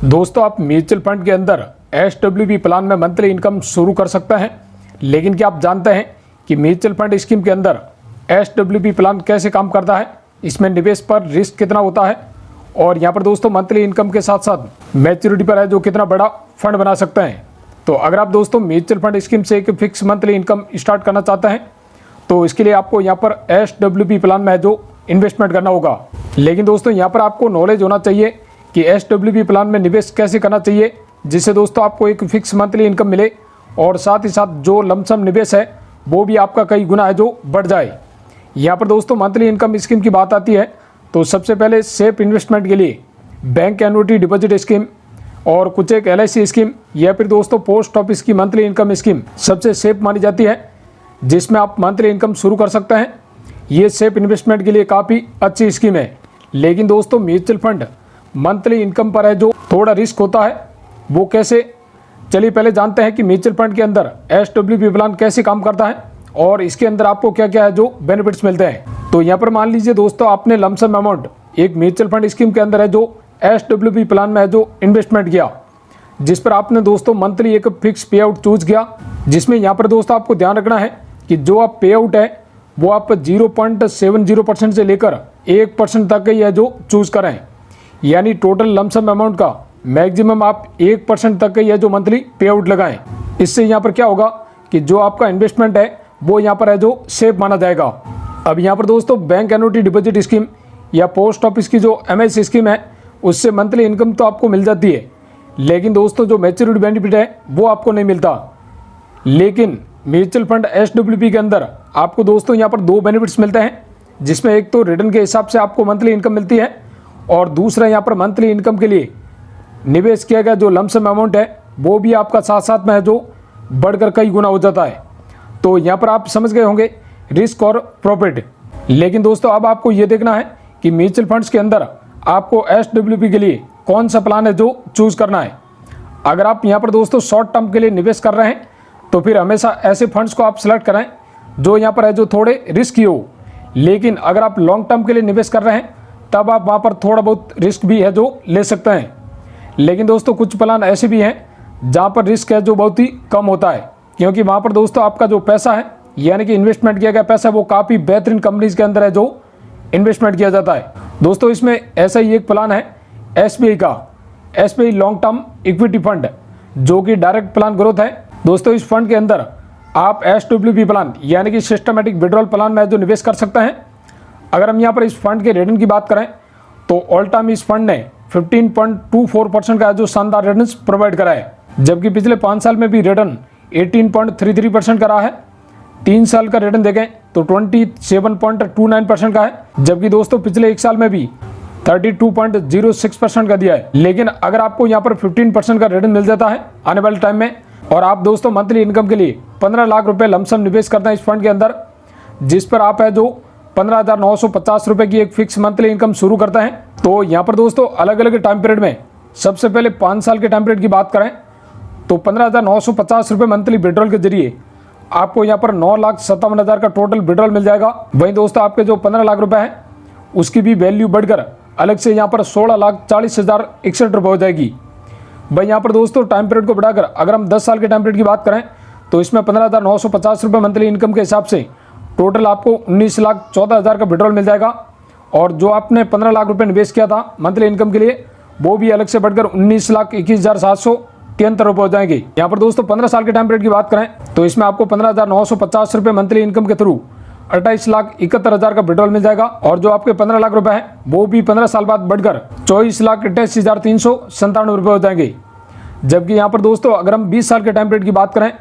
दोस्तों, आप mutual fund के अंदर SWP प्लान में मंथली इनकम शुरू कर सकते हैं। लेकिन क्या आप जानते हैं कि म्यूचुअल फंड स्कीम के अंदर SWP प्लान कैसे काम करता है, इसमें निवेश पर रिस्क कितना होता है और यहाँ पर दोस्तों मंथली इनकम के साथ साथ मैच्योरिटी पर है जो कितना बड़ा फंड बना सकते हैं। तो अगर आप दोस्तों म्यूचुअल फंड स्कीम से एक फिक्स मंथली इनकम स्टार्ट करना चाहते हैं तो इसके लिए आपको यहाँ पर SWP प्लान में है जो इन्वेस्टमेंट करना होगा। लेकिन दोस्तों यहाँ पर आपको नॉलेज होना चाहिए कि SWP प्लान में निवेश कैसे करना चाहिए, जिससे दोस्तों आपको एक फिक्स मंथली इनकम मिले और साथ ही साथ जो लमसम निवेश है वो भी आपका कई गुना है जो बढ़ जाए। यहाँ पर दोस्तों मंथली इनकम स्कीम की बात आती है तो सबसे पहले सेफ इन्वेस्टमेंट के लिए बैंक एन्युटी डिपॉजिट स्कीम और कुछ एक LIC स्कीम या फिर दोस्तों पोस्ट ऑफिस की मंथली इनकम स्कीम सबसे सेफ मानी जाती है, जिसमें आप मंथली इनकम शुरू कर सकते हैं। ये सेफ इन्वेस्टमेंट के लिए काफ़ी अच्छी स्कीम है। लेकिन दोस्तों म्यूचुअल फंड मंथली इनकम पर है जो थोड़ा रिस्क होता है, वो कैसे, चलिए पहले जानते हैं कि म्यूचुअल फंड के अंदर SWP प्लान कैसे काम करता है और इसके अंदर आपको क्या क्या है जो बेनिफिट्स मिलते हैं। तो यहाँ पर मान लीजिए दोस्तों आपने लमसम अमाउंट एक म्यूचुअल फंड स्कीम के अंदर है जो SWP प्लान में है जो इन्वेस्टमेंट किया, जिस पर आपने दोस्तों मंथली एक फिक्स पे आउट चूज किया, जिसमें यहाँ पर दोस्तों आपको ध्यान रखना है कि जो आप पे आउट है वो आप 0.70% से लेकर 1% तक ही है जो चूज करें। यानी टोटल लमसम अमाउंट का मैक्सिमम आप 1% तक ही है जो मंथली पे आउट लगाएं। इससे यहाँ पर क्या होगा कि जो आपका इन्वेस्टमेंट है वो यहाँ पर है जो सेफ माना जाएगा। अब यहाँ पर दोस्तों बैंक एन्युटी डिपॉजिट स्कीम या पोस्ट ऑफिस की जो MIS स्कीम है उससे मंथली इनकम तो आपको मिल जाती है, लेकिन दोस्तों जो मैच्योरिटी बेनिफिट है वो आपको नहीं मिलता। लेकिन म्यूचुअल फंड SWP के अंदर आपको दोस्तों यहाँ पर दो बेनिफिट्स मिलते हैं, जिसमें एक तो रिटर्न के हिसाब से आपको मंथली इनकम मिलती है और दूसरा यहाँ पर मंथली इनकम के लिए निवेश किया गया जो लमसम अमाउंट है वो भी आपका साथ साथ में है जो बढ़कर कई गुना हो जाता है। तो यहाँ पर आप समझ गए होंगे रिस्क और प्रॉफिट। लेकिन दोस्तों अब आपको ये देखना है कि म्यूचुअल फंड्स के अंदर आपको SWP के लिए कौन सा प्लान है जो चूज करना है। अगर आप यहाँ पर दोस्तों शॉर्ट टर्म के लिए निवेश कर रहे हैं तो फिर हमेशा ऐसे फंड्स को आप सेलेक्ट करें जो यहाँ पर है जो थोड़े रिस्की हो। लेकिन अगर आप लॉन्ग टर्म के लिए निवेश कर रहे हैं तब आप वहाँ पर थोड़ा बहुत रिस्क भी है जो ले सकते हैं। लेकिन दोस्तों कुछ प्लान ऐसे भी हैं जहाँ पर रिस्क है जो बहुत ही कम होता है, क्योंकि वहाँ पर दोस्तों आपका जो पैसा है यानी कि इन्वेस्टमेंट किया गया पैसा वो काफ़ी बेहतरीन कंपनीज के अंदर है जो इन्वेस्टमेंट किया जाता है। दोस्तों इसमें ऐसा ही एक प्लान है SBI का, SBI long term equity fund, जो कि डायरेक्ट प्लान ग्रोथ है। दोस्तों इस फंड के अंदर आप SWP प्लान यानी कि सिस्टमेटिक विड्रॉल प्लान में जो निवेश कर सकते हैं। अगर हम यहाँ पर इस फंड के रिटर्न की बात करें तो ऑल टाइम इस फंड ने 15.24% का जो शानदार रिटर्न प्रोवाइड करा है, जबकि पिछले 5 साल में भी रिटर्न 18.33% का रहा है। 3 साल का रिटर्न देखें तो 27.29% का है, जबकि दोस्तों पिछले 1 साल में भी 32.06% का दिया है। लेकिन अगर आपको यहाँ पर 15% का रिटर्न मिल जाता है आने वाले टाइम में और आप दोस्तों मंथली इनकम के लिए 15 लाख रुपए लमसम निवेश करते हैं इस फंड के अंदर, जिस पर आप है जो 15,950 रुपए की एक फिक्स मंथली इनकम शुरू करते हैं। तो यहाँ पर दोस्तों अलग अलग टाइम पीरियड में सबसे पहले 5 साल के टाइम पीरियड की बात करें तो 15,950 रुपये मंथली विड्रॉल के जरिए आपको यहाँ पर 9,57,000 का टोटल विड्रॉल मिल जाएगा। वहीं दोस्तों आपके जो 15 लाख रुपए हैं उसकी भी वैल्यू बढ़कर अलग से यहाँ पर 16,40,061 रुपये हो जाएगी। वहीं यहाँ पर दोस्तों टाइम पीरियड को बढ़ाकर अगर हम 10 साल के टाइम पीरियड की बात करें तो इसमें 15,950 रुपये मंथली इनकम के हिसाब से टोटल आपको 19,14,000 का विड्रॉल मिल जाएगा। और जो आपने 15 लाख रुपए निवेश किया था मंथली इनकम के लिए वो भी अलग से बढ़कर 19,21,773 रुपये हो जाएंगे। यहाँ पर दोस्तों 15 साल के टाइम पीरियड की बात करें तो इसमें आपको 15,950 रुपये मंथली इनकम के थ्रू 28,71,000 का विड्रॉल मिल जाएगा। और जो आपके 15 लाख रुपए हैं वो भी 15 साल बाद बढ़कर 24,88,397 रुपये हो जाएंगे। जबकि यहाँ पर दोस्तों अगर हम 20 साल के टाइम पीरियड की बात करें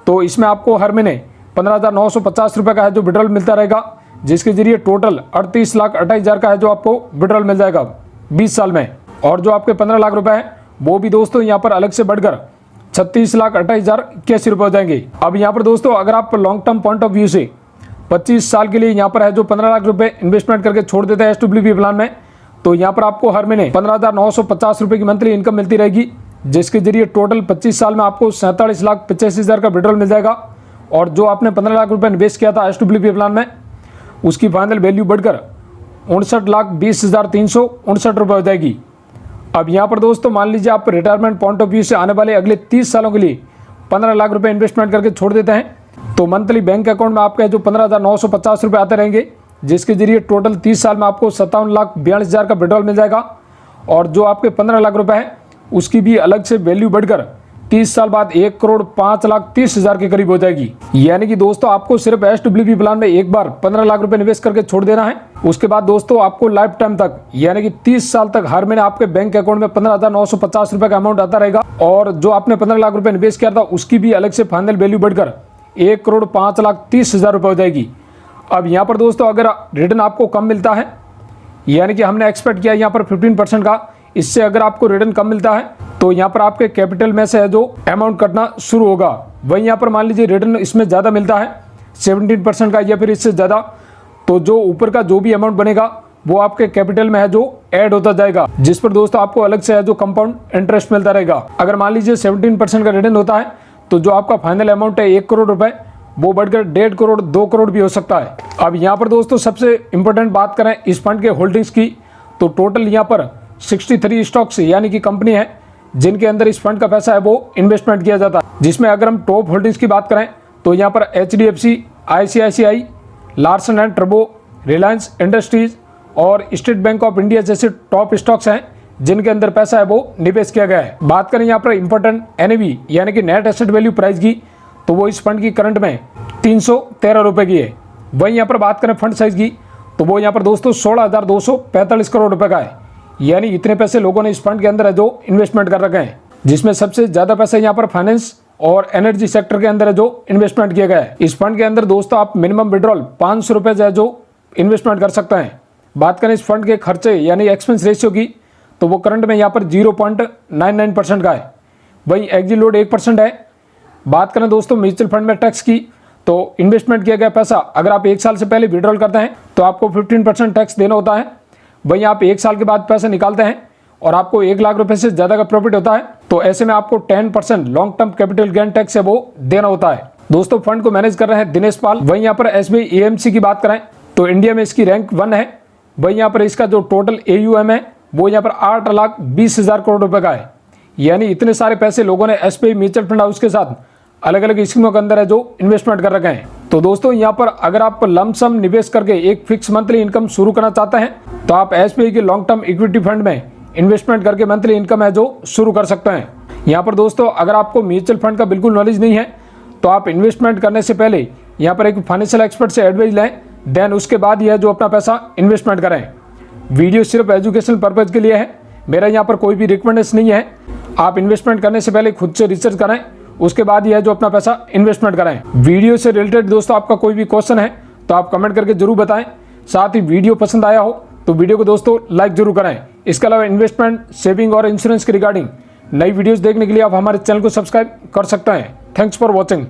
तो इसमें आपको हर महीने 15,950 रुपये का है जो विड्रॉल मिलता रहेगा, जिसके जरिए टोटल 38,28,000 का है जो आपको विड्रॉल मिल जाएगा 20 साल में। और जो आपके 15 लाख रुपए हैं वो भी दोस्तों यहाँ पर अलग से बढ़कर 36,28,081 रुपये हो जाएंगे। अब यहाँ पर दोस्तों अगर आप long term point of view से 25 साल के लिए यहाँ पर है जो 15 लाख रुपए इन्वेस्टमेंट करके छोड़ देते हैं SWP प्लान में, तो यहाँ पर आपको हर महीने 15,950 रुपये की मंथली इनकम मिलती रहेगी, जिसके जरिए टोटल 25 साल में आपको 47,85,000 का विड्रॉल मिल जाएगा। और जो आपने 15 लाख रुपए इन्वेस्ट किया था SWP प्लान में उसकी फाइनल वैल्यू बढ़कर 59,20,359 रुपये हो जाएगी। अब यहाँ पर दोस्तों मान लीजिए आप रिटायरमेंट पॉइंट ऑफ व्यू से आने वाले अगले 30 सालों के लिए 15 लाख रुपए इन्वेस्टमेंट करके छोड़ देते हैं, तो मंथली बैंक अकाउंट में आपके जो 15,950 रुपये आते रहेंगे, जिसके जरिए टोटल 30 साल में आपको 57,42,000 का विड्रॉल मिल जाएगा। और जो आपके 15 लाख रुपए हैं उसकी भी अलग से वैल्यू बढ़कर 30 साल बाद 1,05,30,000 के करीब हो जाएगी। यानी कि दोस्तों आपको सिर्फ SWP प्लान में एक बार 15 लाख रुपए निवेश करके छोड़ देना है। उसके बाद दोस्तों आपको लाइफ टाइम तक यानी कि 30 साल तक हर महीने आपके बैंक अकाउंट में 15,950 रुपए का अमाउंट आता रहेगा। और जो आपने 15 लाख रुपए निवेश किया था उसकी भी अलग से फाइनल वैल्यू बढ़कर 1,05,30,000 रुपये हो जाएगी। अब यहाँ पर दोस्तों अगर रिटर्न आपको कम मिलता है, यानी कि हमने एक्सपेक्ट किया यहाँ पर 15% का, इससे अगर आपको रिटर्न कम मिलता है तो यहाँ पर आपके कैपिटल में से जो अमाउंट कटना शुरू होगा। वहीं यहाँ पर मान लीजिए रिटर्न इसमें ज़्यादा मिलता है 17% का या फिर इससे ज़्यादा, तो जो ऊपर का जो भी अमाउंट बनेगा वो आपके कैपिटल में है जो ऐड होता जाएगा, जिस पर दोस्तों आपको अलग से है जो कंपाउंड इंटरेस्ट मिलता रहेगा। अगर मान लीजिए 17% का रिटर्न होता है तो जो आपका फाइनल अमाउंट है 1 करोड़ रुपए, वो बढ़कर 1.5 करोड़ 2 करोड़ भी हो सकता है। अब यहाँ पर दोस्तों सबसे इंपॉर्टेंट बात करें इस फंड के होल्डिंग्स की, तो टोटल यहाँ पर 63 स्टॉक्स यानी कि कंपनी है जिनके अंदर इस फंड का पैसा है वो इन्वेस्टमेंट किया जाता है। जिसमें अगर हम टॉप होल्डिंग्स की बात करें तो यहाँ पर HDFC, ICICI, Larsen and turbo, Reliance industries और स्टेट बैंक ऑफ इंडिया जैसे टॉप स्टॉक्स हैं जिनके अंदर पैसा है वो निवेश किया गया है। बात करें यहाँ पर इंपॉर्टेंट NAV यानी कि नेट एसेट वैल्यू प्राइस की, तो वो इस फंड की करंट में 313 रुपये की है। वहीं यहाँ पर बात करें फंड साइज की, तो वो यहाँ पर दोस्तों 16,245 करोड़ रुपए का है। यानी इतने पैसे लोगों ने इस फंड के अंदर है जो इन्वेस्टमेंट कर रखे हैं, जिसमें सबसे ज़्यादा पैसे यहाँ पर फाइनेंस और एनर्जी सेक्टर के अंदर है जो इन्वेस्टमेंट किया गया है। इस फंड के अंदर दोस्तों आप मिनिमम विड्रॉल 500 रुपये जो इन्वेस्टमेंट कर सकते हैं। बात करें इस फंड के खर्चे यानी एक्सपेंस रेशियो की, तो वो करंट में यहाँ पर 0.99% का है। वहीं एग्जिट लोड 1% है। बात करें दोस्तों म्यूचुअल फंड में टैक्स की, तो इन्वेस्टमेंट किया गया पैसा अगर आप 1 साल से पहले विड्रॉल करते हैं तो आपको 15% टैक्स देना होता है। वहीं आप 1 साल के बाद पैसा निकालते हैं और आपको 1 लाख रुपए से ज़्यादा का प्रॉफिट होता है, तो ऐसे में आपको 10% long term capital gain tax है वो देना होता है। दोस्तों फंड को मैनेज कर रहे हैं दिनेश पाल। वहीं यहाँ पर SBI AMC की बात करें तो इंडिया में इसकी रैंक 1 है। वहीं यहाँ पर इसका जो टोटल AUM है वो यहाँ पर 8,20,000 करोड़ रुपए का है। यानी इतने सारे पैसे लोगों ने SBI म्यूचुअल फंड हाउस के साथ अलग अलग स्कीमों के अंदर है जो इन्वेस्टमेंट कर रखे हैं। तो दोस्तों यहाँ पर अगर आप लमसम निवेश करके एक फिक्स मंथली इनकम शुरू करना चाहते हैं तो आप SBI के लॉन्ग टर्म इक्विटी फंड में इन्वेस्टमेंट करके मंथली इनकम है जो शुरू कर सकते हैं। यहाँ पर दोस्तों अगर आपको म्यूचुअल फंड का बिल्कुल नॉलेज नहीं है तो आप इन्वेस्टमेंट करने से पहले यहाँ पर एक फाइनेंशियल एक्सपर्ट से एडवाइस लें, देन उसके बाद यह जो अपना पैसा इन्वेस्टमेंट करें। वीडियो सिर्फ एजुकेशनल पर्पज़ के लिए है, मेरा यहाँ पर कोई भी रिकमेंडेशन नहीं है। आप इन्वेस्टमेंट करने से पहले खुद से रिसर्च करें, उसके बाद यह जो अपना पैसा इन्वेस्टमेंट करें। वीडियो से रिलेटेड दोस्तों आपका कोई भी क्वेश्चन है तो आप कमेंट करके जरूर बताएं। साथ ही वीडियो पसंद आया हो तो वीडियो को दोस्तों लाइक जरूर करें। इसके अलावा इन्वेस्टमेंट, सेविंग और इंश्योरेंस के रिगार्डिंग नई वीडियोस देखने के लिए आप हमारे चैनल को सब्सक्राइब कर सकते हैं। Thanks for watching.